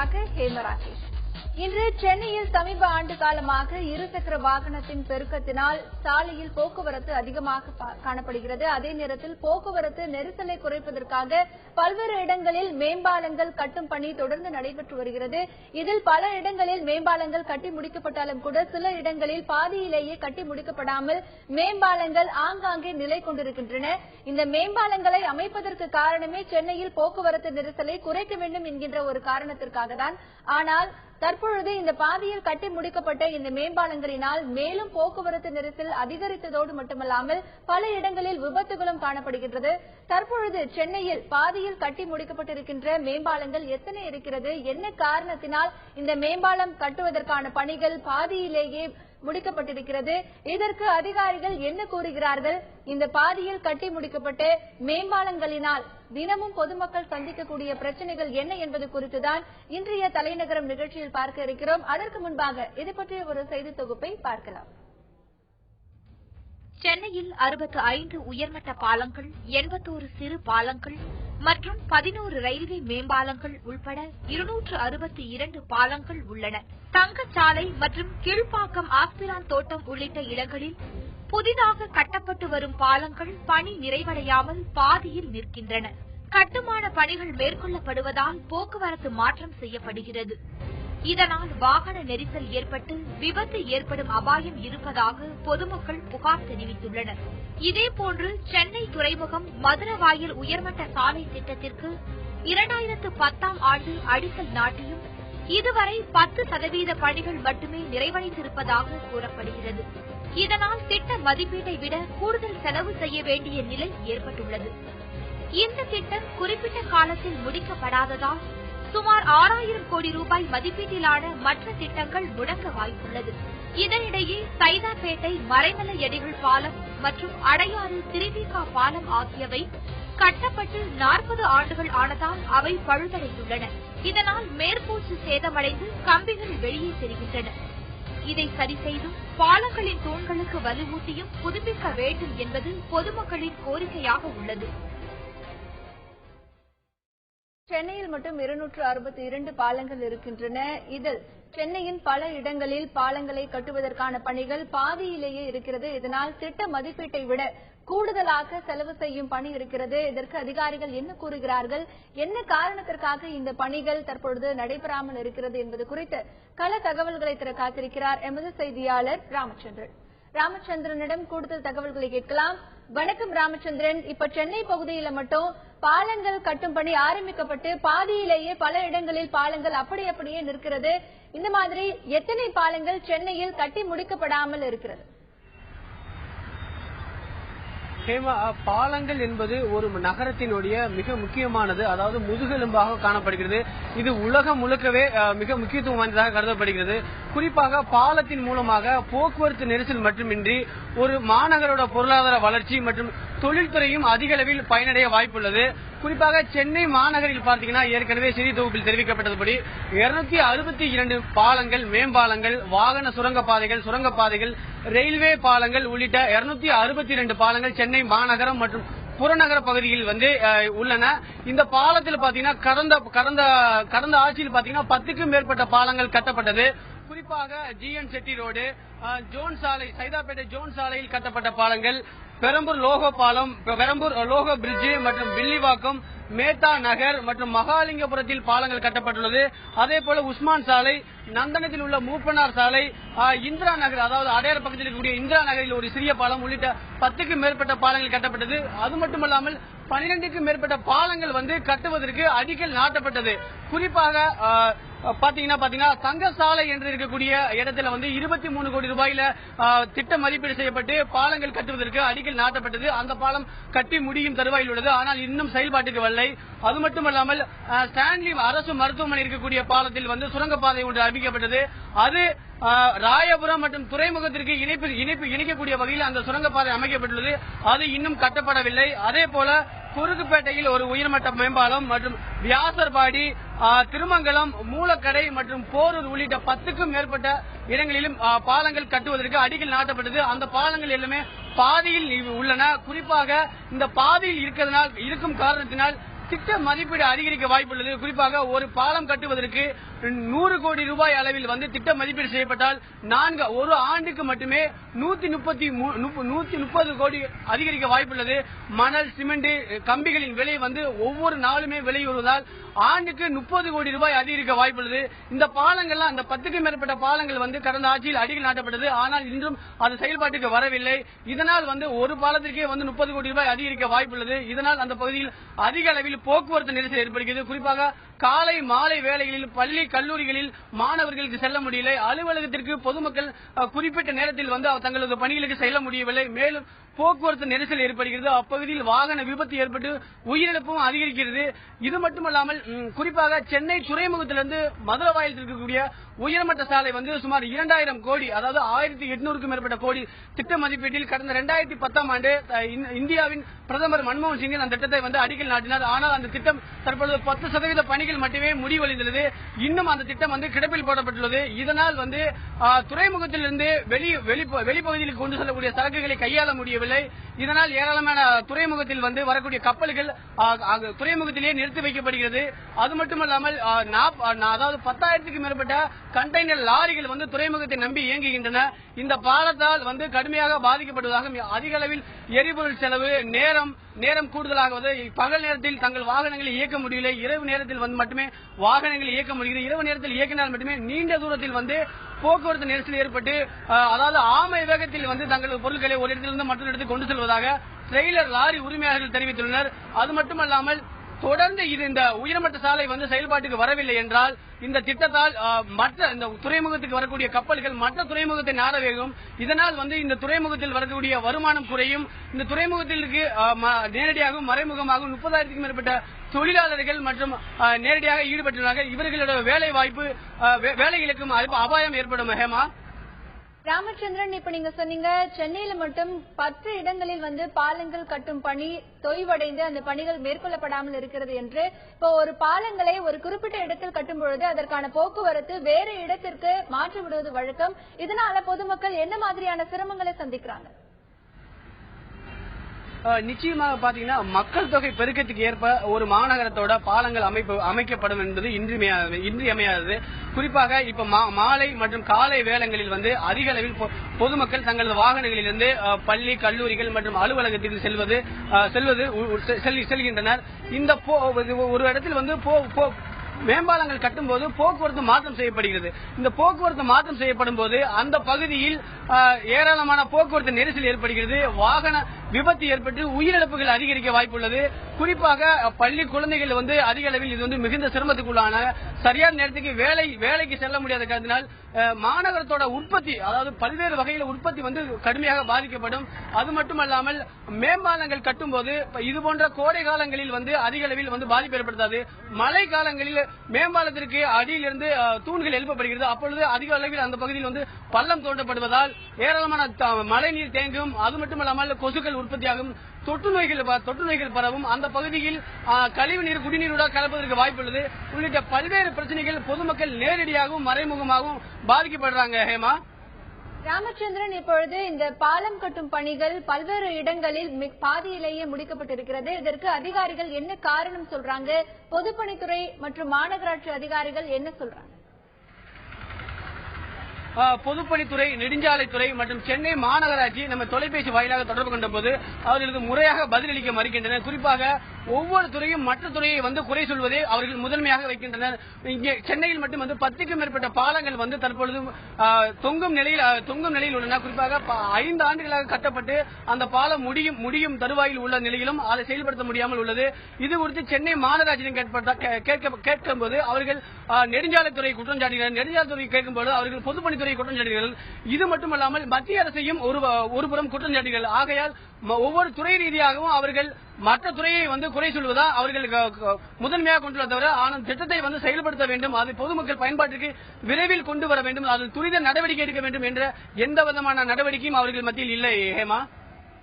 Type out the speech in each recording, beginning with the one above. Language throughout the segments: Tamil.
விவரங்களுக்காக ஹேமராகேஷ். இன்று சென்னையில் சமீப ஆண்டு காலமாக இருசக்கர வாகனத்தின் பெருக்கத்தினால் சாலையில் போக்குவரத்து அதிகமாக காணப்படுகிறது. அதே நேரத்தில் போக்குவரத்து நெரிசலை குறைப்பதற்காக பல்வேறு இடங்களில் மேம்பாலங்கள் கட்டும் பணி தொடர்ந்து நடைபெற்று வருகிறது. இதில் பல இடங்களில் மேம்பாலங்கள் கட்டி முடிக்கப்பட்டாலும் கூட சில இடங்களில் பாதியிலேயே கட்டி முடிக்கப்படாமல் மேம்பாலங்கள் ஆங்காங்கே நிலை கொண்டிருக்கின்றன. இந்த மேம்பாலங்களை அமைப்பதற்கு காரணமே சென்னையில் போக்குவரத்து நெரிசலை குறைக்க வேண்டும் என்கின்ற ஒரு காரணத்திற்காக தான். ஆனால் தற்பொழுது இந்த பாதியில் கட்டி முடிக்கப்பட்ட இந்த மேம்பாலங்களினால் மேலும் போக்குவரத்து நெரிசல் அதிகரித்ததோடு மட்டுமல்லாமல் பல இடங்களில் விபத்துகளும் காணப்படுகின்றது. தற்பொழுது சென்னையில் பாதியில் கட்டி முடிக்கப்பட்டிருக்கின்ற மேம்பாலங்கள் எத்தனை இருக்கிறது, என்ன காரணத்தினால் இந்த மேம்பாலம் கட்டுவதற்கான பணிகள் பாதியிலேயே முடிக்கப்பட்டிருக்கிறது, இதற்கு அதிகாரிகள் என்ன கூறுகிறார்கள், இந்த பாதியில் கட்டி முடிக்கப்பட்ட மேம்பாலங்களினால் தினமும் பொதுமக்கள் சந்திக்கக்கூடிய பிரச்சனைகள் என்ன என்பது குறித்துதான் இன்றைய தலைநகரம் நிகழ்ச்சியில் பார்க்க இருக்கிறோம். அதற்கு முன்பாக இது பற்றிய ஒரு செய்தி தொகுப்பை பார்க்கலாம். சென்னையில் 65 உயர்மட்ட பாலங்கள், 81 சிறு பாலங்கள் மற்றும் 11 ரயில்வே மேம்பாலங்கள் உள்பட 262 பாலங்கள் உள்ளன. தங்கச்சாலை மற்றும் கீழ்ப்பாக்கம் ஆஸ்பிரான் தோட்டம் உள்ளிட்ட இடங்களில் புதிதாக கட்டப்பட்டு வரும் பாலங்கள் பணி நிறைவடையாமல் பாதியில் நிற்கின்றன. கட்டுமான பணிகள் மேற்கொள்ளப்படுவதால் போக்குவரத்து மாற்றம் செய்யப்படுகிறது. இதனால் வாகன நெரிசல் ஏற்பட்டு விபத்து ஏற்படும் அபாயம் இருப்பதாக பொதுமக்கள் புகார் தெரிவித்துள்ளனர். இதேபோன்று சென்னை துறைமுகம் மதுரவாயல் உயர்மட்ட சாலை திட்டத்திற்கு 2010ஆம் ஆண்டு அடிக்கல் நாட்டியும் இதுவரை 10% பணிகள் மட்டுமே நிறைவடைந்திருப்பதாக கூறப்படுகிறது. இதனால் திட்ட மதிப்பீட்டை விட கூடுதல் செலவு செய்ய வேண்டிய நிலை ஏற்பட்டுள்ளது. இந்த திட்டம் குறிப்பிட்ட காலத்தில் முடிக்கப்படாததால் சுமார் 6000 கோடி ரூபாய் மதிப்பீட்டிலான மற்ற திட்டங்கள் முடங்க வாய்ப்புள்ளது. இதனிடையே சைதாப்பேட்டை மறைமலையடிகள் பாலம் மற்றும் அடையாறு திருவிக பாலம் ஆகியவை கட்டப்பட்டு 40 ஆண்டுகள் ஆனதால் அவை பழுதடைந்துள்ளன. இதனால் மேற்பூச்சு சேதமடைந்து கம்பிகள் வெளியே தெரிகின்றன. இதை சரி செய்தும் பாலங்களின் தூண்களுக்கு வலுவூட்டியும் புதுப்பிக்க வேண்டும் என்பது பொதுமக்களின் கோரிக்கையாக உள்ளது. சென்னையில் மட்டும் 262 பாலங்கள் இருக்கின்றன. இதில் சென்னையின் பல இடங்களில் பாலங்களை கட்டுவதற்கான பணிகள் பாதியிலேயே இருக்கிறது. இதனால் திட்ட மதிப்பீட்டை விட கூடுதலாக செலவு செய்யும் பணி இருக்கிறது. இதற்கு அதிகாரிகள் என்ன கூறுகிறார்கள், என்ன காரணத்திற்காக இந்த பணிகள் தற்பொழுது நடைபெறாமல் இருக்கிறது என்பது குறித்து கள தகவல்களை தர காத்திருக்கிறார் எமது செய்தியாளர் ராமச்சந்திரனிடம் கூடுதல் தகவல்களை கேட்கலாம். வணக்கம் ராமச்சந்திரன். இப்ப சென்னை பகுதியில மட்டும் பாலங்கள் கட்டும் பணி ஆரம்பிக்கப்பட்டு பாதியிலேயே பல இடங்களில் பாலங்கள் அப்படியே நிற்கிறது. இந்த மாதிரி எத்தனை பாலங்கள் சென்னையில் கட்டி முடிக்கப்படாமல் இருக்கிறது? பாலங்கள் என்பது ஒரு நகரத்தினுடைய மிக முக்கியமானது, அதாவது முதுகெலும்பாக காணப்படுகிறது. இது உலகம் முழுக்கவே மிக முக்கியத்துவம் வாய்ந்ததாக கருதப்படுகிறது. குறிப்பாக பாலத்தின் மூலமாக போக்குவரத்து நெரிசல் மட்டுமின்றி ஒரு மாநகரோட பொருளாதார வளர்ச்சி மற்றும் தொழில்துறையும் அதிக அளவில் பயனடைய வாய்ப்புள்ளது. குறிப்பாக சென்னை மாநகரில் பார்த்தீங்கன்னா ஏற்கனவே செய்தி தொகுப்பில் தெரிவிக்கப்பட்டதுபடி 262 பாலங்கள், மேம்பாலங்கள், வாகன சுரங்கப்பாதைகள், ரயில்வே பாலங்கள் உள்ளிட்ட 262 பாலங்கள் சென்னை மாநகரம் மற்றும் புறநகர பகுதியில் உள்ளன. இந்த பாலத்தில் பாத்தீங்கன்னா கடந்த ஆட்சியில் பாத்தீங்கன்னா 10க்கும் மேற்பட்ட பாலங்கள் கட்டப்பட்டது. குறிப்பாக GN செட்டி ரோடு, ஜோன் சாலை, சைதாப்பேட்டை ஜோன் சாலையில் கட்டப்பட்ட பாலங்கள், பெரம்பூர் லோகோ பாலம், பெரம்பூர் லோகோ பிரிட்ஜ் மற்றும் வில்லிவாக்கம், மேத்தா நகர் மற்றும் மகாலிங்கபுரத்தில் பாலங்கள் கட்டப்பட்டுள்ளது. அதே போல உஸ்மான் சாலை, நந்தனத்தில் உள்ள மூப்பனார் சாலை, இந்திரா நகர், அதாவது அடையார் பக்கத்தில் இருக்கக்கூடிய இந்திரா நகரில் ஒரு சிறிய பாலம் உள்ளிட்ட 10க்கும் மேற்பட்ட பாலங்கள் கட்டப்பட்டது. அது மட்டுமல்லாமல் 12க்கும் மேற்பட்ட பாலங்கள் கட்டுவதற்கு அடிக்கல் நாட்டப்பட்டது. குறிப்பாக பாத்தீங்கன்னா தங்க சாலை என்று இருக்கக்கூடிய இடத்துல 23 கோடி ரூபாயில திட்ட மதிப்பீடு செய்யப்பட்டு பாலங்கள் கட்டுவதற்கு அடிக்கல் நாட்டப்பட்டது. அந்த பாலம் கட்டி முடியும் தருவாயில் உள்ளது. ஆனால் இன்னும் செயல்பாட்டுக்கு வரலை. அது மட்டுமல்லாமல் ஸ்டான்லி அரசு மருத்துவமனை இருக்கக்கூடிய பாலத்தில் சுரங்கப்பாதை ஒன்று அறிவிக்கப்பட்டது. அது ராயபுரம் மற்றும் துறைமுகத்திற்கு இணைக்கக்கூடிய வகையில் அந்த சுரங்கப்பாதை அமைக்கப்பட்டுள்ளது. அது இன்னும் கட்டப்படவில்லை. அதே போல குறுக்குப்பேட்டையில் ஒரு உயர்மட்ட மேம்பாலம் மற்றும் வியாசர்பாடி, திருமங்கலம், மூலக்கடை மற்றும் போரூர் உள்ளிட்ட 10க்கும் மேற்பட்ட இடங்களிலும் பாலங்கள் கட்டுவதற்கு அடிக்கல் நாட்டப்பட்டது. அந்த பாலங்கள் எல்லாமே பாதியில் உள்ளன. குறிப்பாக இந்த பாதியில் இருக்கும் காரணத்தினால் திட்ட மதிப்பீடு அதிகரிக்க வாய்ப்புள்ளது. குறிப்பாக ஒரு பாலம் கட்டுவதற்கு 100 கோடி ரூபாய் அளவில் வந்து திட்ட மதிப்பீடு செய்யப்பட்டால் ஒரு ஆண்டுக்கு மட்டுமே 130 கோடி அதிகரிக்க வாய்ப்புள்ளது. மணல், சிமெண்ட், கம்பிகளின் விலை வந்து ஒவ்வொரு நாளுமே விலை வருவதால் ஆண்டுக்கு 30 கோடி ரூபாய் அதிகரிக்க வாய்ப்புள்ளது. இந்த பாலங்கள்லாம் அந்த 10க்கும் மேற்பட்ட பாலங்கள் வந்து கடந்த ஆட்சியில் அடிக்கல் நாட்டப்பட்டது. ஆனால் இன்றும் அது செயல்பாட்டுக்கு வரவில்லை. இதனால் வந்து ஒரு பாலத்திற்கே வந்து 30 கோடி ரூபாய் அதிகரிக்க வாய்ப்புள்ளது. இதனால் அந்த பகுதியில் அதிக அளவில் போக்குவரத்து நெரிசல் ஏற்படுகிறது. குறிப்பாக காலை மாலை வேளைகளில் பள்ளி கல்லூரிகளில் மாணவர்களுக்கு செல்ல முடியல, அலுவலகத்திற்கு பொதுமக்கள் குறிப்பிட்ட நேரத்தில் வந்து தங்களது பணிகளுக்கு செல்ல முடியவில்லை. மேலும் போக்குவரத்து நெரிசல் ஏற்படுகிறது. அப்பகுதியில் வாகன விபத்து ஏற்பட்டு உயிரிழப்பும் அதிகரிக்கிறது. இது மட்டுமல்லாமல் குறிப்பாக சென்னை துறைமுகத்திலிருந்து மதுரவாயில் இருக்கக்கூடிய உயர்மட்ட சாலை வந்து சுமார் 2000 கோடி, அதாவது 1800க்கும் மேற்பட்ட கோடி திட்ட மதிப்பீட்டில் கடந்த 2010ஆம் ஆண்டு இந்தியாவின் பிரதமர் மன்மோகன் சிங் அந்த திட்டத்தை வந்து அடிக்கல் நாட்டினார். ஆனால் அந்த திட்டம் தற்பொழுது 10% பணிகள் மட்டுமே முடிவடைந்துள்ளது. இன்னும் அந்த திட்டம் வந்து கிடப்பில் போடப்பட்டுள்ளது. இதனால் வந்து துறைமுகத்திலிருந்து வெளிப்பகுதியில் கொண்டு செல்லக்கூடிய சரக்குகளை கையாள முடியவில்லை. இதனால் ஏராளமான துறைமுகத்தில் வந்து வரக்கூடிய கப்பல்கள் துறைமுகத்திலேயே நிறுத்தி வைக்கப்படுகிறது. அது மட்டுமல்லாமல் அதாவது 10,000க்கும் மேற்பட்ட கண்டெய்னர் லாரிகள் வந்து துறைமுகத்தை நம்பி இயங்குகின்றன. இந்த பாலத்தால் வந்து கடுமையாக பாதிக்கப்படுவதாக அதிக அளவில் எரிபொருள் செலவு, நேரம் கூடுதலாகுவது, பகல் நேரத்தில் தங்கள் வாகனங்களை இயக்க முடியவில்லை. இரவு நேரத்தில் வந்து மட்டுமே வாகனங்களை இயக்க முடிகிறது. இரவு நேரத்தில் இயக்கினால் மட்டுமே நீண்ட தூரத்தில் வந்து போக்குவரத்து நெரிசல் ஏற்பட்டு அதாவது ஆமை வேகத்தில் வந்து தங்களது பொருட்களை ஒரு இடத்திலிருந்து மற்றொரு இடத்துக்கு கொண்டு செல்வதாக ட்ரெய்லர் லாரி உரிமையாளர்கள் தெரிவித்துள்ளனர். அது மட்டுமல்லாமல் தொடர்ந்து இந்த உயர்மட்ட சாலை வந்து செயல்பாட்டுக்கு வரவில்லை என்றால் இந்த திட்டத்தால் மற்ற இந்த துறைமுகத்துக்கு வரக்கூடிய கப்பல்கள் மற்ற துறைமுகத்தை நாட வேகும். இதனால் வந்து இந்த துறைமுகத்தில் வரக்கூடிய வருமானம் குறையும். இந்த துறைமுகத்திற்கு நேரடியாகவும் மறைமுகமாகவும் 30,000க்கும் மேற்பட்ட தொழிலாளர்கள் மற்றும் நேரடியாக ஈடுபட்டுள்ளார்கள். இவர்களோட வேலை வாய்ப்பு வேலைகளுக்கும் அபாயம் ஏற்படும். ஹேமா, ராமச்சந்திரன், இப்ப நீங்க சொன்னீங்க சென்னையில மட்டும் 10 இடங்களில் வந்து பாலங்கள் கட்டும் பணி தொய்வடைந்து அந்த பணிகள் மேற்கொள்ளப்படாமல் இருக்கிறது என்று. இப்போ ஒரு பாலங்களை ஒரு குறிப்பிட்ட இடத்தில் கட்டும் பொழுது அதற்கான போக்குவரத்து வேறு இடத்திற்கு மாற்றி விடுவது வழக்கம். இதனால பொதுமக்கள் என்ன மாதிரியான சிரமங்களை சந்திக்கிறாங்க? நிச்சயமாக பாத்தீங்கன்னா மக்கள் தொகை பெருக்கத்துக்கு ஏற்ப ஒரு மாநகரத்தோட பாலங்கள் அமைக்கப்படும் என்பது இன்றியமையாதது. குறிப்பாக இப்ப மாலை மற்றும் காலை வேளங்களில் வந்து அதிக அளவில் பொதுமக்கள் தங்களது வாகனங்களிலிருந்து பள்ளி, கல்லூரிகள் மற்றும் அலுவலகத்திற்கு செல்கின்றனர். இந்த ஒரு இடத்தில் வந்து மேம்பாலங்கள் கட்டும் போது போக்குவரத்து மாற்றம் செய்யப்படுகிறது. இந்த போக்குவரத்து மாற்றம் செய்யப்படும் போது அந்த பகுதியில் ஏராளமான போக்குவரத்து நெரிசல் ஏற்படுகிறது. வாகன விபத்து ஏற்பட்டு உயிரிழப்புகள் அதிகரிக்க வாய்ப்புள்ளது. குறிப்பாக பள்ளி குழந்தைகள் வந்து அதிக அளவில் இது வந்து மிகுந்த சிரமத்துக்குள்ளான சரியான நேரத்துக்கு வேலைக்கு செல்ல முடியாத காரணத்தினால் மாநகரத்தோட உற்பத்தி, அதாவது பல்வேறு வகையில் உற்பத்தி வந்து கடுமையாக பாதிக்கப்படும். அது மட்டுமல்லாமல் மேம்பாலங்கள் கட்டும் போது இதுபோன்ற கோடை காலங்களில் வந்து அதிக அளவில் வந்து பாதிப்பு ஏற்படுத்தாது. மழை காலங்களில் மேம்பாலத்திற்கு அடியிலிருந்து தூண்கள் எழுப்பப்படுகிறது. அப்பொழுது அதிக அளவில் அந்த பகுதியில் வந்து பள்ளம் தோண்டப்படுவதால் ஏராளமான மழை நீர் தேங்கும். அது மட்டுமல்லாமல் கொசுக்கள் உற்பத்தியாகும், தொற்று நோய்கள் பரவும். அந்த பகுதியில் கழிவு நீர் குடிநீரோட கலப்பதற்கு வாய்ப்புள்ளது. உள்ளிட்ட பல்வேறு பிரச்சனைகள் பொதுமக்கள் நேரடியாகவும் மறைமுகமாகவும் பாதிக்கப்படுறாங்க. ஹேமா, ராமச்சந்திரன், இப்பொழுது இந்த பாலம் கட்டும் பணிகள் பல்வேறு இடங்களில் பாதியிலேயே முடிக்கப்பட்டிருக்கிறது. இதற்கு அதிகாரிகள் என்ன காரணம் சொல்றாங்க? பொதுப்பணித்துறை மற்றும் மாநகராட்சி அதிகாரிகள் என்ன சொல்றாங்க? பொதுப்பணித்துறை, நெடுஞ்சாலைத்துறை மற்றும் சென்னை மாநகராட்சி நம்ம தொலைபேசி வாயிலாக தொடர்பு கொண்ட போது அவர்களுக்கு முறையாக பதிலளிக்க மறுக்கின்றனர். குறிப்பாக ஒவ்வொரு துறையும் மற்ற துறையை வந்து குறை சொல்வதை அவர்கள் முதன்மையாக வைக்கின்றனர். இங்கே சென்னையில் மட்டும் வந்து 10க்கும் மேற்பட்ட பாலங்கள் வந்து தற்பொழுது தொங்கும் நிலையில் உள்ளன. குறிப்பாக 5 ஆண்டுகளாக கட்டப்பட்டு அந்த பாலம் முடியும் தருவாயில் உள்ள நிலையிலும் அதை செயல்படுத்த முடியாமல் உள்ளது. இது குறித்து சென்னை மாநகராட்சியிடம் கேட்கும்போது அவர்கள் நெடுஞ்சாலைத்துறை குற்றம் சாட்டுகிறார். நெடுஞ்சாலைத்துறை கேட்கும்போது அவர்கள் பொதுப்பணித்துறை குற்றம் சாட்டுகிறார்கள். இது மட்டுமல்லாமல் மத்திய அரசையும் ஒருபுறம் குற்றம் சாட்டுகிறார்கள். ஆகையால் ஒவ்வொரு துறை ரீதியாகவும் அவர்கள் மற்ற துறையை வந்து குறை சொல்வதா அவர்கள் முதன்மையாக கொண்டுள்ள தவிர, ஆனால் திட்டத்தை வந்து செயல்படுத்த வேண்டும், அதை பொதுமக்கள் பயன்பாட்டிற்கு விரைவில் கொண்டு வர வேண்டும், அதில் துரித நடவடிக்கை எடுக்க வேண்டும் என்ற எந்த விதமான நடவடிக்கையும் அவர்கள் மத்தியில் இல்லை. ஹேமா,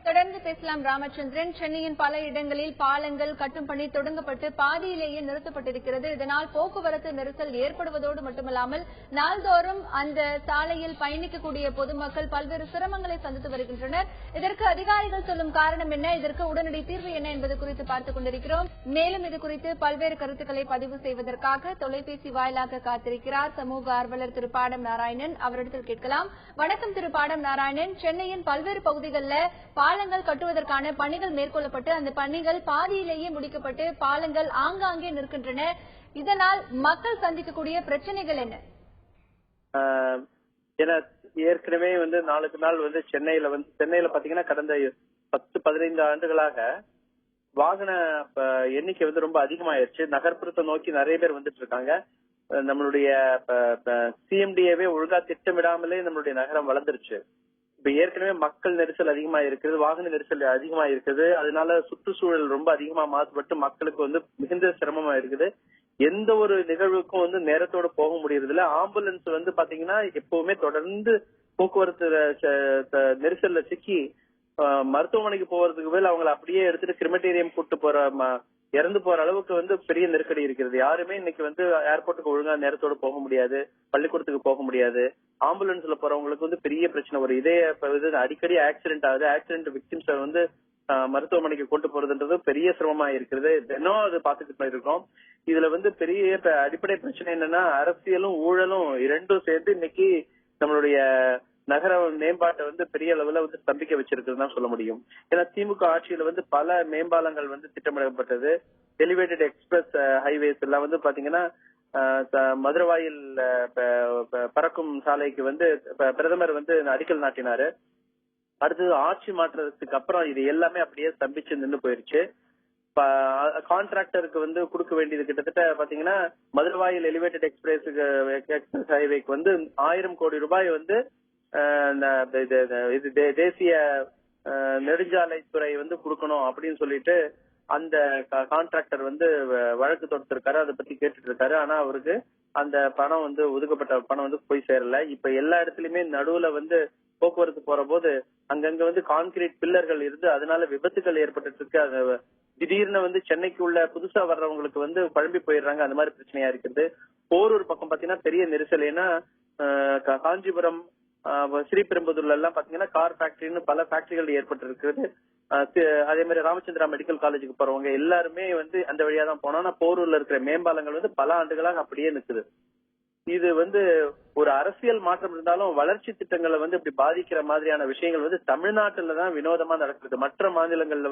தொடர்ந்து பேசலாம் ராமச்சந்திரன். சென்னையின் பல இடங்களில் பாலங்கள் கட்டும் பணி தொடங்கப்பட்டு பாதியிலேயே நிறுத்தப்பட்டிருக்கிறது. இதனால் போக்குவரத்து நெரிசல் ஏற்படுவதோடு மட்டுமல்லாமல் நாள்தோறும் அந்த சாலையில் பயணிக்கக்கூடிய பொதுமக்கள் பல்வேறு சிரமங்களை சந்தித்து வருகின்றனர். இதற்கு அதிகாரிகள் சொல்லும் காரணம் என்ன, இதற்கு உடனடி தீர்வு என்ன என்பது குறித்து பார்த்துக் கொண்டிருக்கிறோம். மேலும் இது குறித்து பல்வேறு கருத்துக்களை பதிவு செய்வதற்காக தொலைபேசி வாயிலாக காத்திருக்கிறார் சமூக ஆர்வலர் திரு பாடம் நாராயணன். அவரிடத்தில் கேட்கலாம். வணக்கம் திரு பாடம் நாராயணன். சென்னையின் பல்வேறு பகுதிகளில் பாலங்கள் கட்டுவதற்கான பணிகள் மேற்கொள்ளப்பட்டு அந்த பணிகள் பாதியிலேயே முடிக்கப்பட்டு பாலங்கள் ஆங்காங்கே நிற்கின்றன. இதனால் மக்கள் சந்திக்கக்கூடிய பிரச்சனைகள் என்ன? ஏற்கனவே நாளுக்கு நாள் சென்னையில பாத்தீங்கன்னா கடந்த 10-15 ஆண்டுகளாக வாகன எண்ணிக்கை ரொம்ப அதிகமாயிருச்சு. நகர்ப்புறத்தை நோக்கி நிறைய பேர் வந்துட்டு இருக்காங்க. நம்மளுடைய சிஎம்டிஏவே ஒழுங்கா திட்டமிடாமலே நம்மளுடைய நகரம் வளர்ந்துருச்சு. இப்ப ஏற்கனவே மக்கள் நெரிசல் அதிகமா இருக்குது, வாகன நெரிசல் அதிகமா இருக்குது. அதனால சுற்றுச்சூழல் ரொம்ப அதிகமா மாசுபட்டு மக்களுக்கு மிகுந்த சிரமமா இருக்குது. எந்த ஒரு நிகழ்வுக்கும் நேரத்தோட போக முடியறது இல்ல. ஆம்புலன்ஸ் பாத்தீங்கன்னா எப்பவுமே தொடர்ந்து போக்குவரத்து நெரிசல்ல சிக்கி மருத்துவமனைக்கு போறதுக்கு மேல அவங்களை அப்படியே எடுத்துட்டு கிரிமட்டேரியம் கூட்டு போற இறந்து போற அளவுக்கு பெரிய நெருக்கடி இருக்கிறது. யாருமே இன்னைக்கு ஏர்போர்ட்டுக்கு ஒழுங்கா நேரத்தோட போக முடியாது, பள்ளிக்கூடத்துக்கு போக முடியாது. ஆம்புலன்ஸ்ல போறவங்களுக்கு பெரிய பிரச்சனை வரும். இதே அடிக்கடி ஆக்சிடென்ட் ஆகுது. ஆக்சிடென்ட் விக்டிம்ஸ் மருத்துவமனைக்கு கொண்டு போறதுன்றது பெரிய சிரமமா இருக்கிறது. தினம் அது பாத்துக்கிட்டு இருக்கோம். இதுல பெரிய அடிப்படை பிரச்சனை என்னன்னா அரசியலும் ஊழலும் இரண்டும் சேர்ந்து இன்னைக்கு நம்மளுடைய நகர மேம்பாட்டை பெரிய அளவுல ஸ்தம்பிக்க வச்சிருக்குன்னு தான் சொல்ல முடியும். ஏன்னா திமுக ஆட்சியில பல மேம்பாலங்கள் திட்டமிடப்பட்டது. எலிவேட்டட் எக்ஸ்பிரஸ் ஹைவேஸ் எல்லாம் பாத்தீங்கன்னா மதுரவாயில் பறக்கும் சாலைக்கு பிரதமர் அடிக்கல் நாட்டினாரு. அடுத்தது ஆட்சி மாற்றத்துக்கு அப்புறம் இது எல்லாமே அப்படியே ஸ்தம்பிச்சு நின்று போயிருச்சு. கான்ட்ராக்டருக்கு கொடுக்க வேண்டியது கிட்டத்தட்ட பாத்தீங்கன்னா மதுரவாயில் எலிவேட்டட் எக்ஸ்பிரஸ் ஹைவேக்கு 1000 கோடி ரூபாய் தேசிய நெடுஞ்சாலைத்துறை கொடுக்கணும் அப்படின்னு சொல்லிட்டு அந்த கான்ட்ராக்டர் வழக்கு தொடுத்திருக்காரு. அதை பத்தி கேட்டுட்டு இருக்காரு. ஆனா அவருக்கு அந்த பணம் ஒதுக்கப்பட்ட பணம் போய் சேரல. இப்ப எல்லா இடத்துலயுமே நடுவுல போக்குவரத்து போற போது அங்கங்க கான்கிரீட் பில்லர்கள் இருந்து அதனால விபத்துகள் ஏற்பட்டு இருக்கு. திடீர்னு சென்னைக்கு உள்ள புதுசா வர்றவங்களுக்கு குழம்பி போயிடுறாங்க. அந்த மாதிரி பிரச்சனையா இருக்குது. போரூர் பக்கம் பாத்தீங்கன்னா பெரிய நெரிசல். ஏன்னா காஞ்சிபுரம் ஸ்ரீபெரும்புதூர்ல எல்லாம் பாத்தீங்கன்னா கார் ஃபேக்டரின்னு பல ஃபேக்டரிகள் ஏற்பட்டு இருக்குது. அதே மாதிரி ராமச்சந்திரா மெடிக்கல் காலேஜுக்கு போறவங்க எல்லாருமே அந்த வழியா தான் போனோம். ஆனா போரூர்ல இருக்கிற மேம்பாலங்கள் பல ஆண்டுகளாக அப்படியே நிக்குது. இது ஒரு அரசியல் மாற்றம் இருந்தாலும் வளர்ச்சி திட்டங்களை இப்படி பாதிக்கிற மாதிரியான விஷயங்கள் தமிழ்நாட்டுல தான் வினோதமா நடக்குது. மற்ற மாநிலங்கள்ல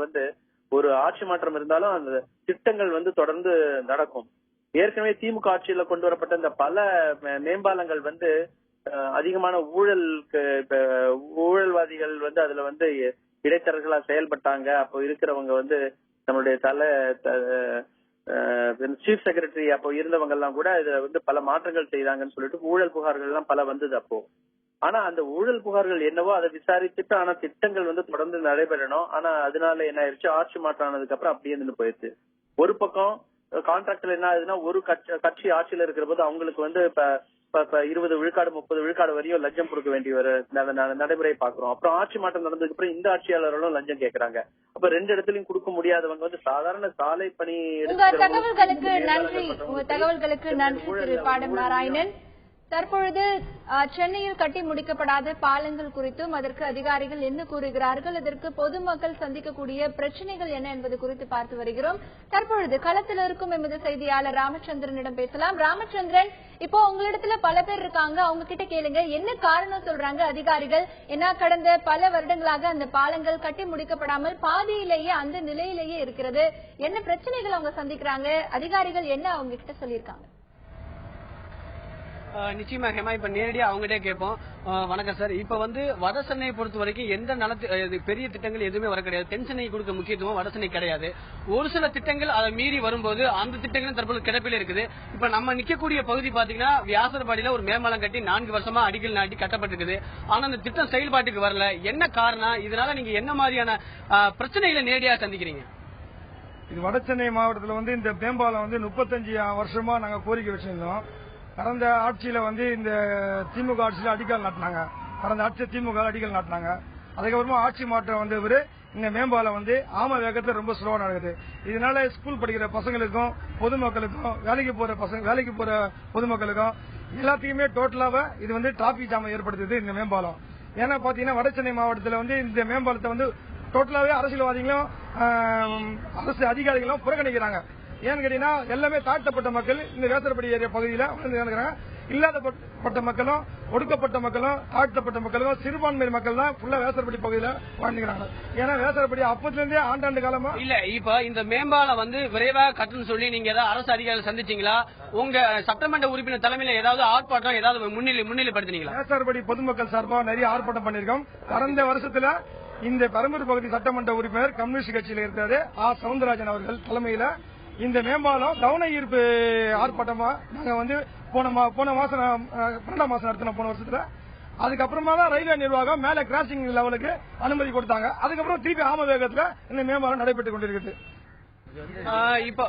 ஒரு ஆட்சி மாற்றம் இருந்தாலும் அந்த திட்டங்கள் தொடர்ந்து நடக்கும். ஏற்கனவே திமுக ஆட்சியில கொண்டு வரப்பட்ட இந்த பல மேம்பாலங்கள் அதிகமான ஊழல்வாதிகள் அதுல இடைத்தரகர்களா செயல்பட்டாங்க. அப்போ இருக்கிறவங்க நம்மளுடைய சீஃப் செக்ரட்டரி அப்போ இருந்தவங்க எல்லாம் கூட இதுல பல மாற்றங்கள் செய்தாங்கன்னு சொல்லிட்டு ஊழல் புகார்கள் எல்லாம் பல வந்தது அப்போ. ஆனா அந்த ஊழல் புகார்கள் என்னவோ அதை விசாரிச்சுட்டு ஆனா திட்டங்கள் தொடர்ந்து நடைபெறணும். ஆனா அதனால என்ன ஆயிடுச்சு, ஆட்சி மாற்றம் ஆனதுக்கு அப்புறம் அப்படியே நின்று போயிடுச்சு. ஒரு பக்கம் கான்ட்ராக்டர் என்ன ஆகுதுன்னா ஒரு கட்சி ஆட்சியில இருக்கிற போது அவங்களுக்கு இப்ப 20 விழுக்காடு 30 விழுக்காடு வரையும் லஞ்சம் கொடுக்க வேண்டிய ஒரு நடைமுறை பாக்குறோம். அப்புறம் ஆட்சி மாற்றம் நடந்ததுக்கு அப்புறம் இந்த ஆட்சியாளர்களும் லஞ்சம் கேட்கறாங்க. அப்ப ரெண்டு இடத்துலயும் கொடுக்க முடியாதவங்க சாதாரண சாலை பணி. தகவல்களுக்கு நன்றி. தகவல்களுக்கு நன்றி திரு பாடம் நாராயணன். தற்பொழுது சென்னையில் கட்டி முடிக்கப்படாத பாலங்கள் குறித்தும் அதற்கு அதிகாரிகள் என்ன கூறுகிறார்கள், இதற்கு பொதுமக்கள் சந்திக்கக்கூடிய பிரச்சனைகள் என்ன என்பது குறித்து பார்த்து வருகிறோம். தற்பொழுது களத்தில் இருக்கும் எமது செய்தியாளர் ராமச்சந்திரனிடம் பேசலாம். ராமச்சந்திரன், இப்போ உங்களிடத்துல பல பேர் இருக்காங்க, அவங்க கிட்ட கேளுங்க என்ன காரணம் சொல்றாங்க அதிகாரிகள். ஏன்னா கடந்த பல வருடங்களாக அந்த பாலங்கள் கட்டி முடிக்கப்படாமல் பாதியிலேயே அந்த நிலையிலேயே இருக்கிறது. என்ன பிரச்சனைகள் அவங்க சந்திக்கிறாங்க, அதிகாரிகள் என்ன அவங்க கிட்ட சொல்லியிருக்காங்க? நிச்சயமா ஹேமா, இப்ப நேரடியா அவங்ககிட்ட கேட்போம். வணக்கம் சார். இப்ப வட சென்னையை பொறுத்த வரைக்கும் எந்த பெரிய திட்டங்கள் எதுவுமே வர கிடையாது. தென் சென்னை கொடுக்க முக்கியத்துவம் வட சென்னை கிடையாது. ஒரு சில திட்டங்கள் அதை மீறி வரும்போது அந்த திட்டங்களும் தற்போது கிடப்பில் இருக்குது. இப்ப நம்ம நிக்கக்கூடிய பகுதி பாத்தீங்கன்னா வியாசர்பாடியில ஒரு மேம்பாலம் கட்டி 4 வருஷமா அடிக்கல் நாட்டி கட்டப்பட்டிருக்குது. ஆனா அந்த திட்டம் செயல்பாட்டுக்கு வரல. என்ன காரணம்? இதனால நீங்க என்ன மாதிரியான பிரச்சனைகளை நேரடியா சந்திக்கிறீங்க? இது வட சென்னை மாவட்டத்தில் இந்த மேம்பாலம் 35 வருஷமா நாங்க கோரிக்கை வச்சிருந்தோம். கடந்த ஆட்சியில இந்த திமுக ஆட்சியில அடிக்கல் நாட்டினாங்க. கடந்த ஆட்சியில் திமுக அடிக்கல் நாட்டினாங்க. அதுக்கப்புறமா ஆட்சி மாற்றம் இந்த மேம்பாலம் வந்து ஆம வேகத்துல ரொம்ப ஸ்லோவா நடக்குது. இதனால ஸ்கூல் படிக்கிற பசங்களுக்கும் பொதுமக்களுக்கும் வேலைக்கு போற பொதுமக்களுக்கும் எல்லாத்தையுமே டோட்டலாக இது வந்து டிராபிக் ஜாம் ஏற்படுத்துது இந்த மேம்பாலம். ஏன்னா பாத்தீங்கன்னா வடசென்னை மாவட்டத்தில் வந்து இந்த மேம்பாலத்தை வந்து டோட்டலாவே அரசியல்வாதிகளும் அரசு அதிகாரிகளும் புறக்கணிக்கிறாங்க. ஏன்னு கேட்டீங்கன்னா எல்லாமே தாழ்த்தப்பட்ட மக்கள் இந்த வேசரப்படி ஏரியா பகுதியில் வாழ்ந்துக்கிறாங்க. இல்லாதப்பட்ட மக்களும் ஒடுக்கப்பட்ட மக்களும் தாழ்த்தப்பட்ட மக்களும் சிறுபான்மை மக்கள் தான் ஃபுல்லா வேசரப்படி பகுதியில் வாழ்ந்துக்கிறாங்க. ஏன்னா வேசரப்படி அப்பத்துல இருந்தே ஆண்டாண்டு காலமா இல்ல. இப்ப இந்த மேம்பாலம் வந்து விரைவாக கட்டணும்னு சொல்லி நீங்க ஏதாவது அரசு அதிகாரிகள் சந்திச்சீங்களா? உங்க சட்டமன்ற உறுப்பினர் தலைமையில ஏதாவது ஆர்ப்பாட்டம் ஏதாவது முன்னிலைப்படுத்தினீங்களா? வேசரப்படி பொதுமக்கள் சார்பாக நிறைய ஆர்ப்பாட்டம் பண்ணிருக்கோம். கடந்த வருஷத்துல இந்த பெரம்பூர் பகுதி சட்டமன்ற உறுப்பினர் கம்யூனிஸ்ட் கட்சியில் இருக்கிறது சவுந்தரராஜன் அவர்கள் தலைமையில இந்த மேம்பாலம் கவன ஈர்ப்பு ஆர்ப்பாட்டமா நாங்க வந்து போன மாசம் 12ஆம் மாசம் நடத்தின போன வருஷத்துல. அதுக்கப்புறமா தான் ரயில்வே நிர்வாகம் மேல கிராசிங் லெவலுக்கு அனுமதி கொடுத்தாங்க. அதுக்கப்புறம் திருப்பி ஆம வேகத்துல இந்த மேம்பாலம் நடைபெற்றுக் கொண்டிருக்கிறது. இப்ப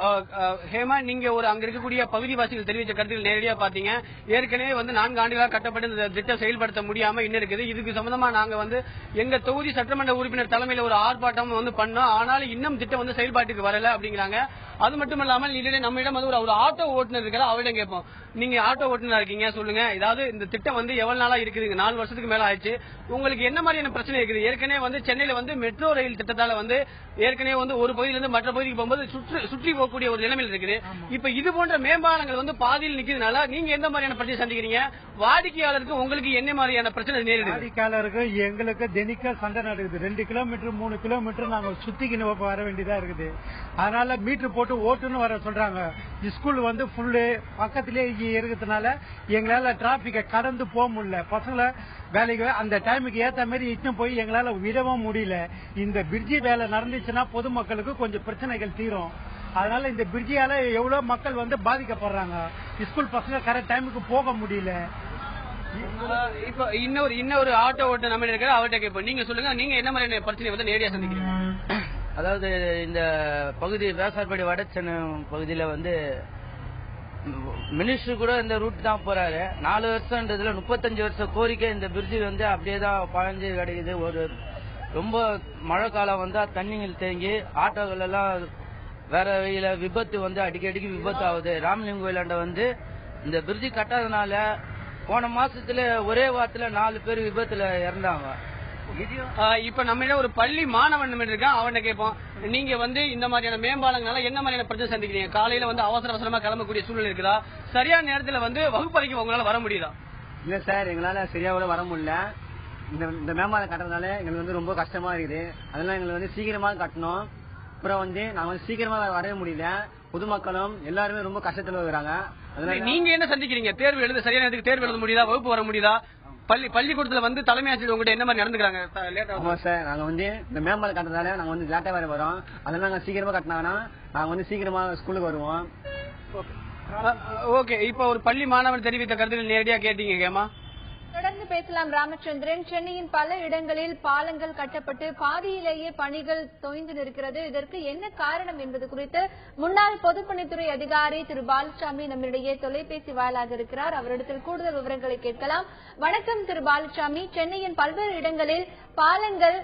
ஹேமா, நீங்க அங்க இருக்கக்கூடிய பகுதிவாசிகள் தெரிவித்த கருத்துக்கள் நேரடியா பாத்தீங்க. ஏற்கனவே வந்து 4 ஆண்டுகளாக கட்டப்பட்டு இந்த திட்டம் செயல்படுத்த முடியாம இன்னும் இருக்குது. இதுக்கு சம்பந்தமா நாங்க வந்து எங்க தொகுதி சட்டமன்ற உறுப்பினர் தலைமையில ஒரு ஆர்ப்பாட்டம் வந்து பண்ணோம். ஆனாலும் இன்னும் திட்டம் வந்து செயல்பாட்டுக்கு வரல அப்படிங்கிறாங்க. அது மட்டும் இல்லாமல் நம்மிடம் வந்து ஒரு ஆட்டோ ஓட்டுநர் இருக்கிற அவரிடம் கேட்போம். நீங்க ஆட்டோ ஓட்டுநர் இருக்கீங்க, சொல்லுங்க, ஏதாவது இந்த திட்டம் வந்து எவ்வளவு நாளா இருக்குதுங்க? 4 வருஷத்துக்கு மேல ஆயிடுச்சு. உங்களுக்கு என்ன மாதிரியான பிரச்சனை இருக்குது? ஏற்கனவே வந்து சென்னையில வந்து மெட்ரோ ரயில் திட்டத்தால வந்து ஏற்கனவே வந்து ஒரு பகுதியிலிருந்து மற்ற பகுதிக்கு போகும்போது சுற்றி போகக்கூடிய ஒரு நிலைமையில் இருக்குது. இப்ப இது போன்ற மேம்பாலங்கள் வந்து பாதியில் நிக்கிறதுனால நீங்க எந்த மாதிரியான பிரச்சனை சந்திக்கிறீங்க? வாடிக்கையாளருக்கு உங்களுக்கு என்ன மாதிரியான பிரச்சனை நேரிடுது? வாடிக்கையாளருக்கு எங்களுக்கு தினிக்க சண்டை நடக்குது. 2 கிலோமீட்டர் 3 கிலோமீட்டர் நாங்க சுத்திக்கின்னு வர வேண்டியதா இருக்குது. அதனால மீட்டர் போட்டு ஓட்டுன்னு வர சொல்றாங்க. ஸ்கூல் வந்து ஃபுல்லு பக்கத்திலே இருக்கிறதுனால எங்களால டிராபிக்க கடந்து போக முடியல. பசங்களை வேலைக்கு அந்த டைமுக்கு ஏத்த மாதிரி இட்டு போய் எங்களால விடவும் முடியல. இந்த பிரிட்ஜி வேலை நடந்துச்சுன்னா பொதுமக்களுக்கு கொஞ்சம் பிரச்சனைகள் தீரும். அதனால இந்த பிரிட்ஜியால எவ்வளவு மக்கள் வந்து பாதிக்கப்படுறாங்க. ஸ்கூல் பசங்க கரெக்ட் டைமுக்கு போக முடியல. இப்ப இன்னொரு ஆட்டோ ஓட்ட நம்ம இருக்கிற அவர்கிட்ட கேட்போம். நீங்க சொல்லுங்க, நீங்க என்ன மாதிரியான பிரச்சனை வந்து நேரடியா சந்திக்கிறீங்க? அதாவது இந்த பகுதி வேசார்பாடி வடசென்னை பகுதியில வந்து மினிஸ்டர் கூட இந்த ரூட் தான் போறாரு. 4 வருஷம்ன்றதுல 35 வருஷம் கோரிக்கை இந்த பிரிட்ஜ் வந்து அப்படியே தான் பாய்ஞ்சு கிடைக்குது. ஒரு ரொம்ப மழை காலம் வந்தா தண்ணிகள் தேங்கி ஆட்டோகள் எல்லாம் வேற வழியில விபத்து வந்து அடிக்கடிக்கு விபத்து ஆகுது. ராமலிங்க கோயிலாண்ட வந்து இந்த பிரிட்ஜ் கட்டாதனால போன மாசத்துல ஒரே வாரத்துல 4 பேர் விபத்துல இறந்தாங்க. இப்ப நம்ம ஒரு பள்ளி மாணவன் இருக்கான், அவனை கேட்போம். நீங்க வந்து இந்த மாதிரியான மேம்பாலங்களால என்ன மாதிரியான பிரச்சனை சந்திக்கிறீங்க? காலையில வந்து அவசரமா கிளம்பக்கூடிய சூழ்நிலை இருக்குதா? சரியான நேரத்துல வந்து வகுப்பறைக்கு உங்களால வர முடியுதா? இல்ல சார், எங்களால சரியா கூட வர முடியல. இந்த மேம்பாலம் கட்டுறதுனால எங்களுக்கு வந்து ரொம்ப கஷ்டமா இருக்குது. அதெல்லாம் எங்களுக்கு வந்து சீக்கிரமா கட்டணும். அப்புறம் வந்து நாங்க வந்து சீக்கிரமா வரவே முடியல. பொதுமக்களும் எல்லாருமே ரொம்ப கஷ்டத்துல இருக்கிறாங்க. நீங்க என்ன சந்திக்கிறீங்க? தேர்வு எழுத சரியான நேரத்துக்கு தேர்வு எழுத முடியுதா? வகுப்பு வர முடியுதா? பள்ளிக்கூடத்துல வந்து தலைமை ஆசிரியர் உங்ககிட்ட என்ன மாதிரி நடந்துக்கிறாங்க? சார், நாங்க வந்து இந்த மேம்பாலம் கட்டுறதால நாங்க வந்து லேட்டா வேற வரோம். அதெல்லாம் நாங்க சீக்கிரமா கட்டினாங்கன்னா நாங்க வந்து சீக்கிரமா ஸ்கூலுக்கு வருவோம். ஓகே, இப்ப ஒரு பள்ளி மாணவன் தெரிவித்த கருத்துக்கள் நேரடியா கேட்டீங்க கேமா. தொடர்ந்து பேசலாம் ராமச்சந்திரன். சென்னையின் பல இடங்களில் பாலங்கள் கட்டப்பட்டு பாதியிலேயே பணிகள் தொய்ந்து நிற்கிறது. இதற்கு என்ன காரணம் என்பது குறித்து முன்னாள் பொதுப்பணித்துறை அதிகாரி திரு பாலுசாமி நம்மிடையே தொலைபேசி வாயிலாக இருக்கிறார். அவரிடத்தில் கூடுதல் விவரங்களை கேட்கலாம். வணக்கம் திரு பாலுசாமி. சென்னையின் பல்வேறு இடங்களில் பாலங்கள்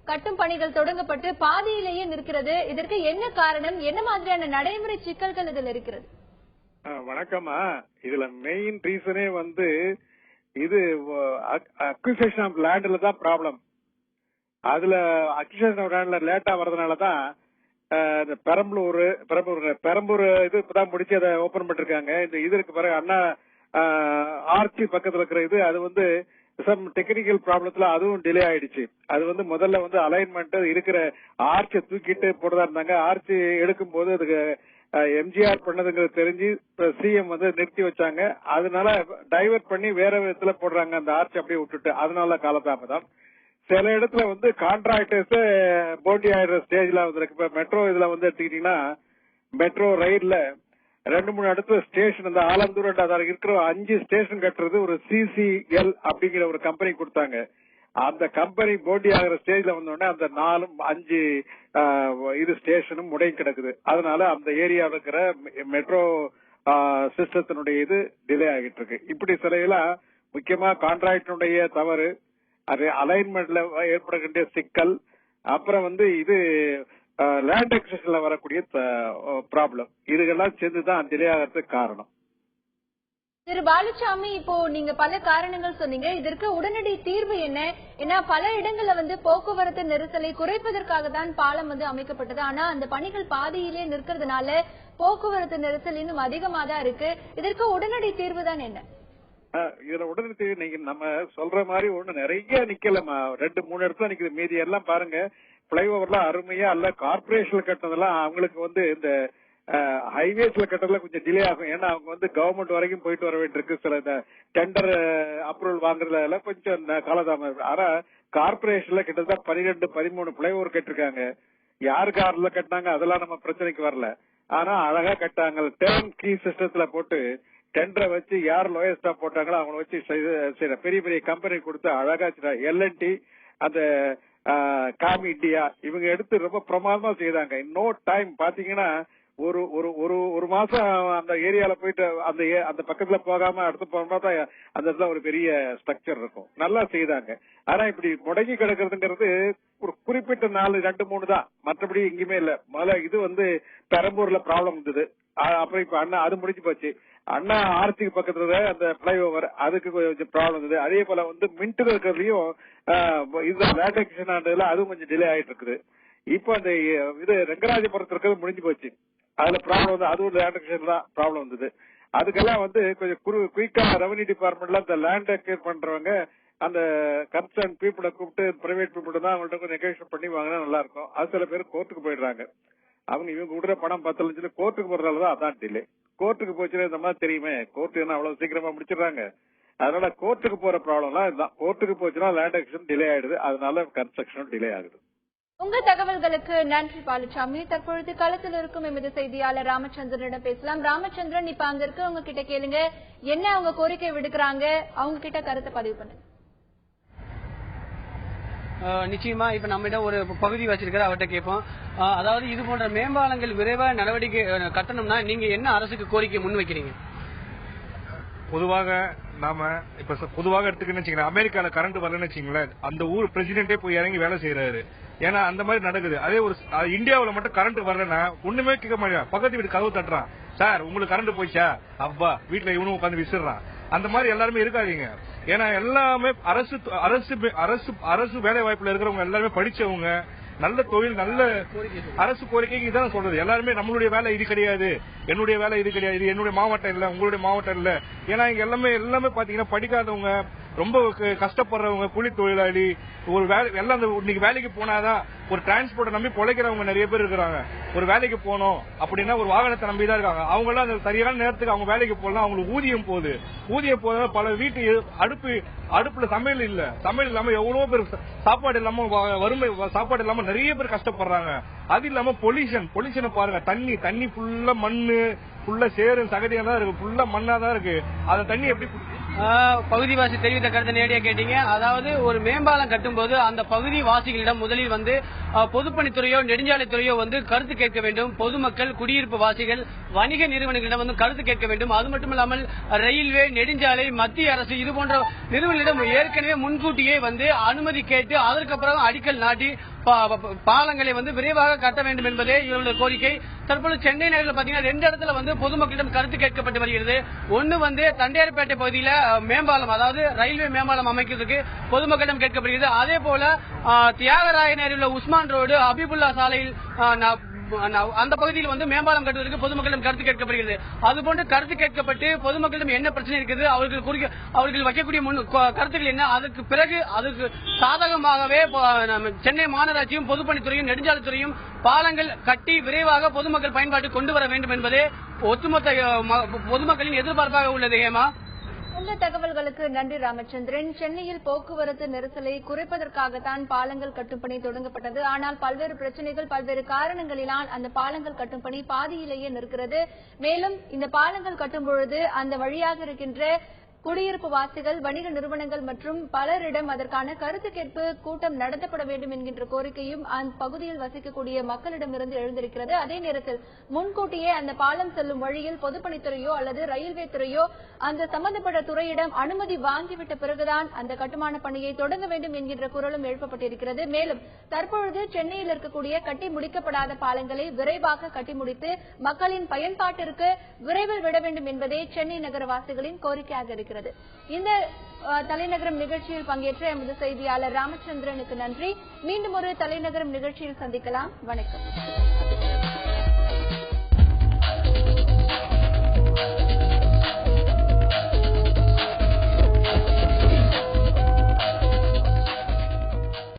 கட்டும் பணிகள் தொடங்கப்பட்டு பாதியிலேயே நிற்கிறது. இதற்கு என்ன காரணம்? என்ன மாதிரியான நடைமுறை சிக்கல்கள் இதில் இருக்கிறது? வணக்கம்மா. இதுல மெயின் ரீசனே வந்து இது அக்விசிஷன் ஆஃப் லேண்ட்ல தான் ப்ராப்ளம். அதுல அக்விசிஷன் ஆஃப் லேண்ட்ல லேட்டா வர்றதுனாலதான் பெரம்பூர் இது இப்பதான் முடிச்சு அதை ஓபன் பண்ணிருக்காங்க. இந்த இது இருக்கு பாருங்க, அண்ணா ஆர்ச்சி பக்கத்துல இருக்கிற இது, அது வந்து சம் டெக்னிக்கல் ப்ராப்ளத்துல அதுவும் டிலே ஆயிடுச்சு. அது வந்து முதல்ல வந்து அலைன்மெண்ட் இருக்கிற ஆர்ச்சை தூக்கிட்டு போடுறதா இருந்தாங்க. ஆர்ச்சி எடுக்கும் போது அதுக்கு எம்ஜிஆர் பண்ணதுங்கிறது தெரிஞ்சு சிஎம் வந்து நிறுத்தி வச்சாங்க. அதனால டைவர்ட் பண்ணி வேற விதத்துல போடுறாங்க அந்த ஆர்ச் அப்படியே விட்டுட்டு. அதனால காலதாமதம். சில இடத்துல வந்து கான்ட்ராக்டர்ஸ் போட்டி ஆயிடுற ஸ்டேஜ்ல வந்துருக்கு. இப்ப மெட்ரோ இதுல வந்து எடுத்துக்கிட்டீங்கன்னா மெட்ரோ ரயில்ல 2-3 இடத்துல ஸ்டேஷன் இந்த ஆலந்தூர் அதில் இருக்கிற 5 ஸ்டேஷன் கட்டுறது ஒரு சிசிஎல் அப்படிங்கிற ஒரு கம்பெனி கொடுத்தாங்க. அந்த கம்பெனி போட்டி ஆகிற ஸ்டேஜ்ல வந்தோடனே அந்த 4-5 இது ஸ்டேஷனும் முடங்கி கிடக்குது. அதனால அந்த ஏரியாவில் இருக்கிற மெட்ரோ சிஸ்டத்தினுடைய இது டிலே ஆகிட்டு இருக்கு. இப்படி சிலையெல்லாம் முக்கியமா கான்ட்ராக்டனுடைய தவறு, அது அலைன்மெண்ட்ல ஏற்படக்கூடிய சிக்கல், அப்புறம் வந்து இது லேண்ட் எக்ஸஸ்ல வரக்கூடிய ப்ராப்ளம், இதுகெல்லாம் சேர்ந்துதான் டிலே ஆகிறதுக்கு காரணம். திரு பாலுசாமி, இப்போ நீங்க பல காரணங்கள் சொன்னீங்க. இதற்கு உடனடி தீர்வு என்ன? ஏன்னா பல இடங்கள்ல வந்து போக்குவரத்து நெரிசலை குறைப்பதற்காக தான் பாலம் வந்து அமைக்கப்பட்டது. ஆனா அந்த பணிகள் பாதியிலே நிற்கிறதுனால போக்குவரத்து நெரிசல் இன்னும் அதிகமா தான் இருக்கு. இதற்கு உடனடி தீர்வு தான் என்ன? இதுல உடனடி தீர்வு நீங்க நம்ம சொல்ற மாதிரி ஒண்ணு நிறைய நிக்கலமா, 2-3 இடத்துல நிக்குது. மீதி எல்லாம் பாருங்க, பிளைஓவர்லாம் அருமையா அல்ல. கார்பரேஷன் கட்டதெல்லாம் அவங்களுக்கு வந்து இந்த ஹைவேஸ்ல கட்டறதுல கொஞ்சம் டிலே ஆகும். ஏன்னா அவங்க வந்து கவர்மெண்ட் வரைக்கும் போயிட்டு வர வேண்டியிருக்கு. சில இந்த டெண்டர் அப்ரூவல் வாங்குறதுல கொஞ்சம் காலதாமதம். ஆனா கார்பரேஷன்ல கிட்டத்தட்ட 12-13 பிளைஓவர் கட்டிருக்காங்க. யாரு கார்ல கட்டினாங்க அதெல்லாம் நம்ம பிரச்சனைக்கு வரல. ஆனா அழகா கட்டாங்க. டேர்ன் கீ சிஸ்டத்துல போட்டு டெண்டரை வச்சு யார் லோயஸ்டா போட்டாங்களோ அவங்கள வச்சு பெரிய பெரிய கம்பெனி கொடுத்து அழகா எல்என்டி அந்த காமி இண்டியா இவங்க எடுத்து ரொம்ப பிரமாதமா செய்தாங்க. நோ டைம் பாத்தீங்கன்னா ஒரு ஒரு ஒரு ஒரு மாசம் அந்த ஏரியால போயிட்டு அந்த பக்கத்துல போகாம அடுத்து போனா தான் அந்த இடத்துல ஒரு பெரிய ஸ்ட்ரக்சர் இருக்கும். நல்லா செய்தாங்க. ஆனா இப்படி முடங்கி கிடக்குறதுங்கிறது ஒரு குறிப்பிட்ட 4-2-3 தான், மற்றபடி எங்கேயுமே இல்ல. முதல்ல இது வந்து பெரம்பூர்ல ப்ராப்ளம் இருந்தது. அப்புறம் இப்ப அண்ணா அது முடிஞ்சு போச்சு. அண்ணா ஆர்சிக்கு பக்கத்துல அந்த பிளைஓவர் அதுக்கு கொஞ்சம் ப்ராப்ளம் இருந்தது. அதே போல வந்து மின்ட் இருக்கிறதுலயும் இந்த லேட்டக்ஷன் அதுவும் கொஞ்சம் டிலே ஆயிட்டு இருக்குது. இப்ப அந்த இது ரெங்கராஜபுரத்துல இருக்கிறது முடிஞ்சு போச்சு. அதுல ப்ராப்ளம் வந்து அதுவும் லேண்ட் தான் ப்ராப்ளம் வந்தது. அதுக்கெல்லாம் வந்து கொஞ்சம் குயிக்கா ரெவன்யூ டிபார்ட்மெண்ட்ல அந்த லேண்ட் அக்வயர் பண்றவங்க அந்த கன்சர்ன் பீப்புளை கூப்பிட்டு பிரைவேட் பீப்புள் தான் அவங்கள்ட்ட கொஞ்சம் நெகோஷியேட் பண்ணி வாங்கினா நல்லா இருக்கும். அது சில பேர் கோர்ட்டுக்கு போயிடுறாங்க. அவங்க இவங்க விடுற பணம் 10 லட்சம் கோர்ட்டுக்கு போறதாலதான் அதான் டிலே. கோர்ட்டுக்கு போச்சுன்னா இந்த மாதிரி தெரியுமே, கோர்ட்டு என்ன அவ்வளவு சீக்கிரமா முடிச்சிடறாங்க. அதனால கோர்ட்டுக்கு போற ப்ராப்ளம் எல்லாம் இதுதான். கோர்ட்டுக்கு போச்சுன்னா லேண்ட் அக்விசிஷன் டிலே ஆயிடுது, அதனால கன்ஸ்ட்ரக்ஷன் டிலே ஆகுது. உங்க தகவல்களுக்கு நன்றி பாலுசாமி. தற்பொழுது களத்தில் இருக்கும் எமது செய்தியாளர் ராமச்சந்திரனிடம் பேசலாம். ராமச்சந்திரன், இப்ப அங்க இருக்க உங்க கிட்ட கேளுங்க, என்ன அவங்க கோரிக்கை விடுக்கிறாங்க, அவங்க கிட்ட கருத்தை பதிவு பண்ணுங்க. நிச்சயமா இப்ப நம்மிடம் ஒரு பகுதி வச்சிருக்கிற அவர்கிட்ட கேட்போம். அதாவது இது போன்ற மேம்பாலங்கள் விரைவா நடவடிக்கை கட்டணும்னா நீங்க என்ன அரசுக்கு கோரிக்கை முன் வைக்கிறீங்க? பொதுவாக நாம இப்ப பொதுவாக எடுத்துக்கின்னு வச்சுக்கோங்க, அமெரிக்கால கரண்ட் வரலன்னு வச்சுங்களேன், அந்த ஊர் பிரசிடென்டே போய் இறங்கி வேலை செய்யறாரு. ஏன்னா அந்த மாதிரி நடக்குது. அதே ஒரு இந்தியாவில மட்டும் கரண்ட் வரலன்னா ஒண்ணுமே கேட்க மாட்டேன். பக்கத்து வீட்டு கதவு தட்டுறான், சார் உங்களுக்கு கரண்ட் போயிச்சா, அப்பா வீட்டுல இவனும் உட்காந்து விசிறான். அந்த மாதிரி எல்லாருமே இருக்காதீங்க. ஏன்னா எல்லாமே அரசு அரசு அரசு அரசு வேலை வாய்ப்புல இருக்கிறவங்க எல்லாருமே படிச்சவங்க, நல்ல தொழில், நல்ல அரசு கோரிக்கைக்கு இதான் சொல்றது. எல்லாருமே நம்மளுடைய வேலை இது கிடையாது, என்னுடைய வேலை இது கிடையாது, இது என்னுடைய மாவட்டம் இல்ல, உங்களுடைய மாவட்டம் இல்ல. ஏன்னா இங்க எல்லாமே பாத்தீங்கன்னா படிக்காதவங்க, ரொம்ப கஷ்டப்படுறவங்க, கூலி தொழிலாளி, ஒரு வேலை எல்லாம் இன்னைக்கு வேலைக்கு போனாதான் ஒரு டிரான்ஸ்போர்ட்டை நம்பி பொழைக்கிறவங்க நிறைய பேர் இருக்கிறாங்க. ஒரு வேலைக்கு போனோம் அப்படின்னா ஒரு வாகனத்தை நம்பி தான் இருக்காங்க. அவங்க எல்லாம் அந்த சரியான நேரத்துக்கு அவங்க வேலைக்கு போகலாம், அவங்களுக்கு ஊதியம் போகுது. பல வீட்டு அடுப்புல சமையல் இல்ல, சமையல் இல்லாம எவ்வளவு பேர் சாப்பாடு இல்லாம வறுமை, சாப்பாடு இல்லாம நிறைய பேர் கஷ்டப்படுறாங்க. அது இல்லாம பொல்யூஷனை பாருங்க, தண்ணி ஃபுல்லா மண்ணு, ஃபுல்லா சேரும் சகதியா தான் இருக்கு, ஃபுல்லா மண்ணா தான் இருக்கு. அந்த தண்ணி எப்படி பகுதிவாசி தெரிவித்த கருத்தை நேரடியா கேட்டீங்க. அதாவது ஒரு மேம்பாலம் கட்டும்போது அந்த பகுதி வாசிகளிடம் முதலில் வந்து பொதுப்பணித்துறையோ நெடுஞ்சாலைத்துறையோ வந்து கருத்து கேட்க வேண்டும். பொதுமக்கள், குடியிருப்பு வாசிகள், வணிக நிறுவனங்களிடம் வந்து கருத்து கேட்க வேண்டும். அது மட்டுமல்லாமல் ரயில்வே, நெடுஞ்சாலை, மத்திய அரசு இது போன்ற நிறுவனங்களிடம் ஏற்கனவே முன்கூட்டியே வந்து அனுமதி கேட்டு அதற்கப்புறம் அடிக்கல் நாட்டி பாலங்களை வந்து விரைவாக கட்ட வேண்டும் என்பதே இவர்களுடைய கோரிக்கை. தற்போது சென்னை நகரில் பாத்தீங்கன்னா 2 இடத்துல வந்து பொதுமக்களிடம் கருத்து கேட்கப்பட்டு வருகிறது. ஒன்னு வந்து தண்டையார்பேட்டை பகுதியில மேம்பாலம், அதாவது ரயில்வே மேம்பாலம் அமைக்கிறதுக்கு பொதுமக்களிடம் கேட்கப்படுகிறது. அதே போல தியாகராய நகரில் உள்ள உஸ்மான் ரோடு, ஹபீபுல்லா சாலையில் அந்த பகுதியில் வந்து மேம்பாலம் கட்டுவதற்கு பொதுமக்களிடம் கருத்து கேட்கப்படுகிறது. அதுபோன்று கருத்து கேட்கப்பட்டு பொதுமக்களிடம் என்ன பிரச்சனை இருக்குது, அவர்கள் வைக்கக்கூடிய கருத்துக்கள் என்ன, அதற்கு பிறகு அதுக்கு சாதகமாகவே சென்னை மாநகராட்சியும் பொதுப்பணித்துறையும் நெடுஞ்சாலைத்துறையும் பாலங்கள் கட்டி விரைவாக பொதுமக்கள் பயன்பாட்டுக்கு கொண்டு வர வேண்டும் என்பதே ஒட்டுமொத்த பொதுமக்களின் எதிர்பார்ப்பாக உள்ளது. ஏமா உங்க தகவல்களுக்கு நன்றி ராமச்சந்திரன். சென்னையில் போக்குவரத்து நெரிசலை குறைப்பதற்காகத்தான் பாலங்கள் கட்டும் பணி தொடங்கப்பட்டது. ஆனால் பல்வேறு பிரச்சனைகள், பல்வேறு காரணங்களினால் அந்த பாலங்கள் கட்டும் பணி பாதியிலேயே நிற்கிறது. மேலும் இந்த பாலங்கள் கட்டும் பொழுது அந்த வழியாக இருக்கின்ற குடியிருப்பு வாசிகள், வணிக நிறுவனங்கள் மற்றும் பலரிடம் அதற்கான கருத்து கேட்பு கூட்டம் நடத்தப்பட வேண்டும் என்கின்ற கோரிக்கையும் அந்த பகுதியில் வசிக்கக்கூடிய மக்களிடமிருந்து எழுந்திருக்கிறது. அதே நேரத்தில் முன்கூட்டியே அந்த பாலம் செல்லும் வழியில் பொதுப்பணித்துறையோ அல்லது ரயில்வே துறையோ அந்த சம்பந்தப்பட்ட துறையிடம் அனுமதி வாங்கிவிட்ட பிறகுதான் அந்த கட்டுமான பணியை தொடங்க வேண்டும் என்கின்ற குரலும் எழுப்பப்பட்டிருக்கிறது. மேலும் தற்பொழுது சென்னையில் இருக்கக்கூடிய கட்டி முடிக்கப்படாத பாலங்களை விரைவாக கட்டி முடித்து மக்களின் பயன்பாட்டிற்கு விரைவில் விட வேண்டும் என்பதே சென்னை நகரவாசிகளின் கோரிக்கையாக இருக்கிறது. இந்த தலைநகரம் நிகழ்ச்சியில் பங்கேற்ற எமது செய்தியாளர் ராமச்சந்திரனுக்கு நன்றி. மீண்டும் ஒரு தலைநகரம் நிகழ்ச்சியில் சந்திக்கலாம். வணக்கம்.